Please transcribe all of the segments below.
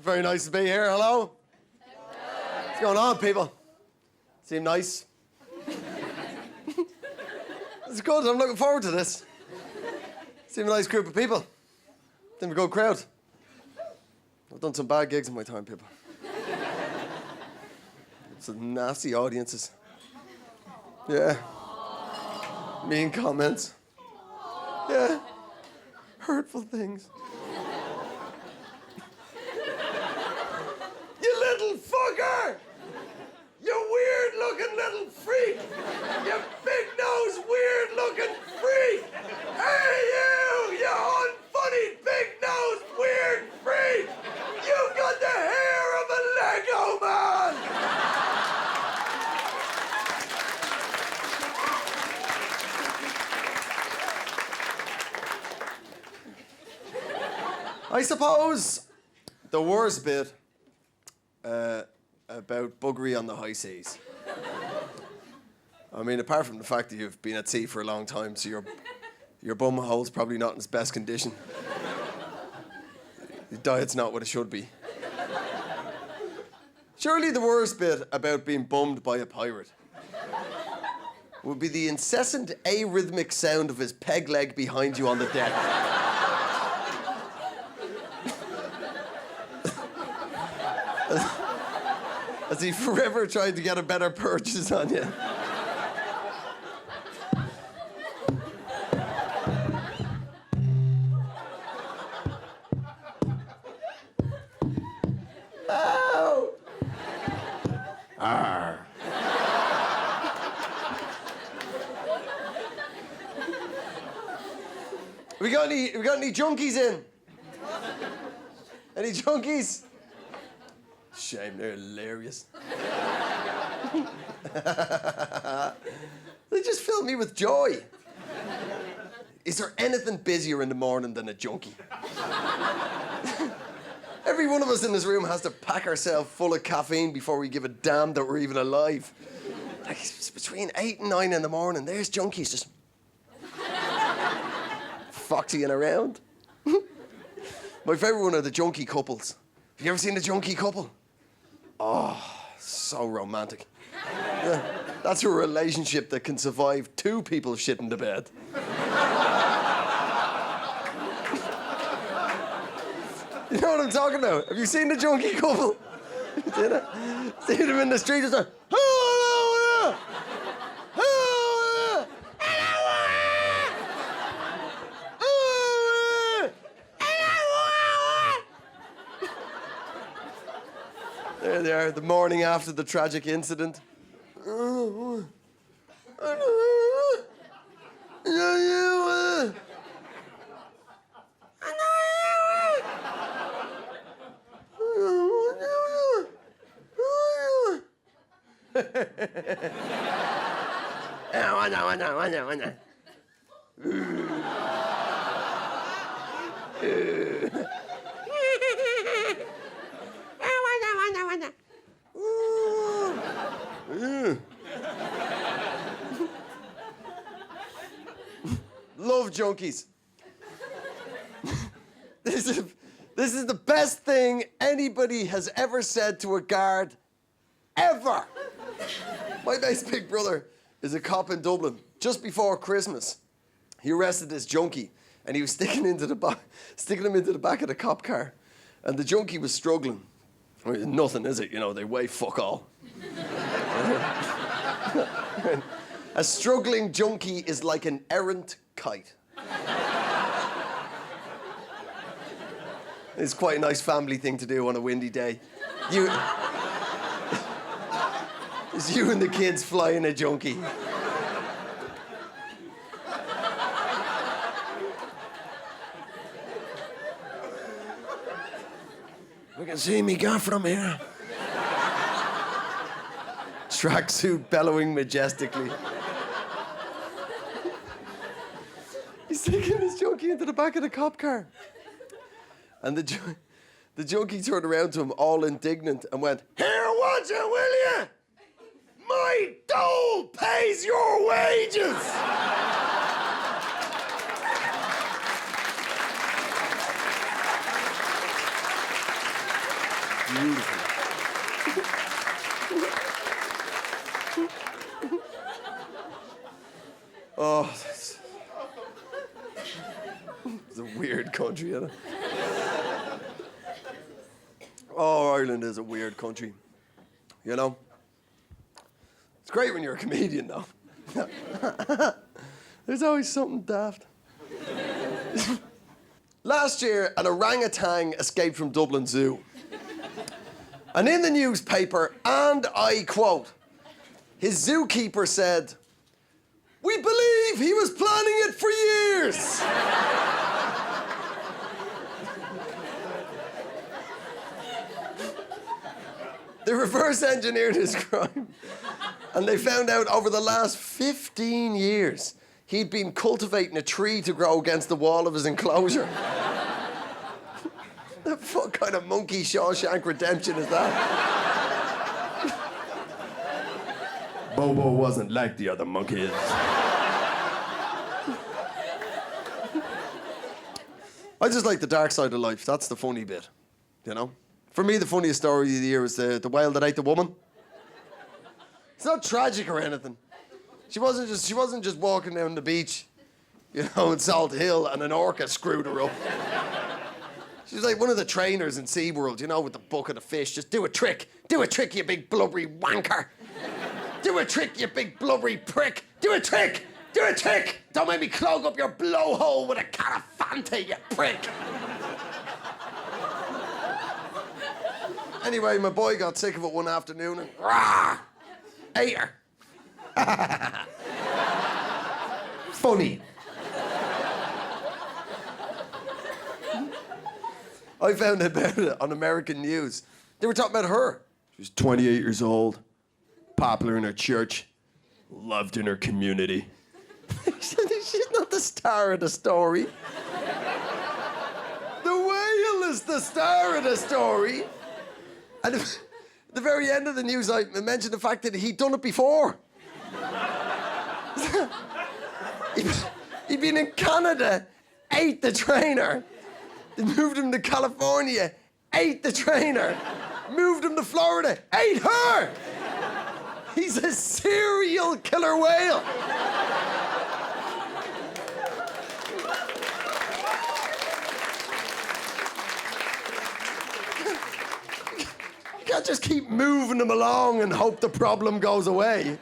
Very nice to be here. Hello. What's going on, people? Seem nice. It's good. I'm looking forward to this. Seem a nice group of people. Seem a good crowd. I've done some bad gigs in my time, people. Some nasty audiences. Yeah. Mean comments. Yeah. Hurtful things. You little fucker! You weird-looking little freak! You big-nosed, weird-looking freak! Hey, you unfunny, big-nosed, weird freak! You've got the hair of a Lego man! I suppose the worst bit about buggery on the high seas. I mean, apart from the fact that you've been at sea for a long time, so your bum hole's probably not in its best condition. Your diet's not what it should be. Surely the worst bit about being bummed by a pirate would be the incessant arrhythmic sound of his peg leg behind you on the deck. As he forever tried to get a better purchase on you. Ow! Arr. We got any junkies in? Any junkies? Shame, they're hilarious. They just fill me with joy. Is there anything busier in the morning than a junkie? Every one of us in this room has to pack ourselves full of caffeine before we give a damn that we're even alive. Like, it's between 8 and 9 in the morning, there's junkies just foxying around. My favourite one are the junkie couples. Have you ever seen a junkie couple? Oh, so romantic. Yeah, that's a relationship that can survive 2 people shitting the bed. You know what I'm talking about? Have you seen the junkie couple? Seen them in the street, just like, there they are, the morning after the tragic incident. Love junkies. This is the best thing anybody has ever said to a guard, ever. My mate's big brother is a cop in Dublin. Just before Christmas, he arrested this junkie, and he was sticking him into the back of the cop car, and the junkie was struggling. I mean, nothing, is it? You know, they weigh fuck all. A struggling junkie is like an errant kite. It's quite a nice family thing to do on a windy day. It's you and the kids flying a junkie. We can see me go from here. Tracksuit bellowing majestically. He's taking this junkie into the back of the cop car. And the junkie turned around to him all indignant and went, "Here, watch it, will you? My dole pays your wages!" beautiful. Oh, it's a weird country, isn't it? Oh, Ireland is a weird country. You know? It's great when you're a comedian, though. There's always something daft. Last year, an orangutan escaped from Dublin Zoo. And in the newspaper, and I quote, his zookeeper said, "We believe he was planning it for years." They reverse engineered his crime, and they found out over the last 15 years he'd been cultivating a tree to grow against the wall of his enclosure. What kind of monkey Shawshank Redemption is that? Bobo wasn't like the other monkeys. I just like the dark side of life. That's the funny bit, you know? For me, the funniest story of the year was the whale that ate the woman. It's not tragic or anything. She wasn't just walking down the beach, you know, in Salt Hill, and an orca screwed her up. She was like one of the trainers in SeaWorld, you know, with the bucket of fish. Just do a trick. Do a trick, you big blubbery wanker. Do a trick, you big blubbery prick. Do a trick. Do a trick. Don't make me clog up your blowhole with a can of Fanta, you prick. Anyway, my boy got sick of it one afternoon and rah, ate her. Funny. I found about it on American news. They were talking about her. She was 28 years old, popular in her church, loved in her community. She's not the star of the story. The whale is the star of the story. And at the very end of the news, I mentioned the fact that he'd done it before. He'd been in Canada, ate the trainer. They moved him to California, ate the trainer. Moved him to Florida, ate her. He's a serial killer whale. You can't just keep moving him along and hope the problem goes away.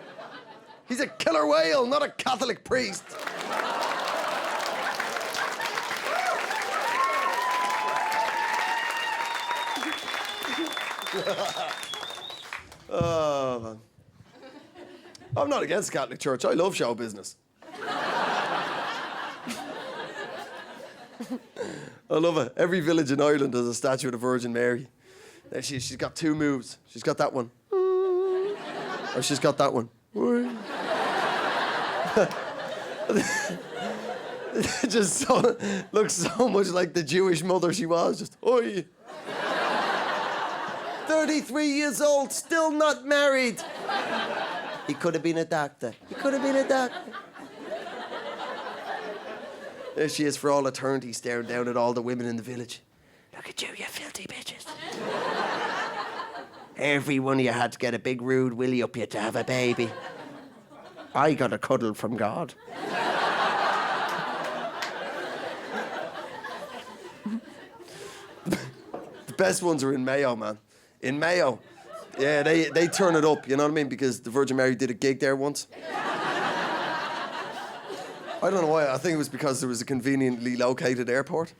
He's a killer whale, not a Catholic priest. Oh, man. I'm not against the Catholic Church. I love show business. I love it. Every village in Ireland has a statue of the Virgin Mary. She's got two moves. She's got that one. Or she's got that one. It just looks so much like the Jewish mother she was. Just, oi. 33 years old, still not married. He could have been a doctor. He could have been a doctor. There she is for all eternity, staring down at all the women in the village. Look at you, you filthy bitches. Every one of you had to get a big rude willy up you to have a baby. I got a cuddle from God. The best ones are in Mayo, man. In Mayo. Yeah, they turn it up, you know what I mean? Because the Virgin Mary did a gig there once. I don't know why. I think it was because there was a conveniently located airport.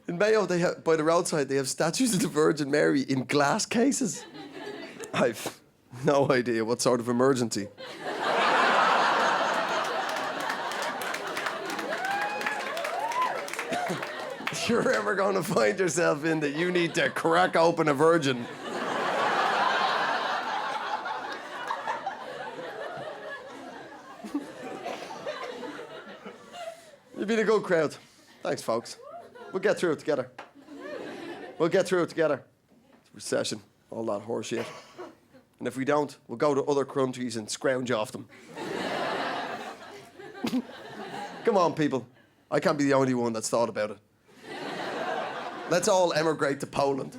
In Mayo, they have, by the roadside, they have statues of the Virgin Mary in glass cases. I've no idea what sort of emergency. If you're ever going to find yourself in that you need to crack open a virgin. You've been a good crowd. Thanks, folks. We'll get through it together. We'll get through it together. It's recession, all that horseshit. And if we don't, we'll go to other countries and scrounge off them. Come on, people. I can't be the only one that's thought about it. Let's all emigrate to Poland.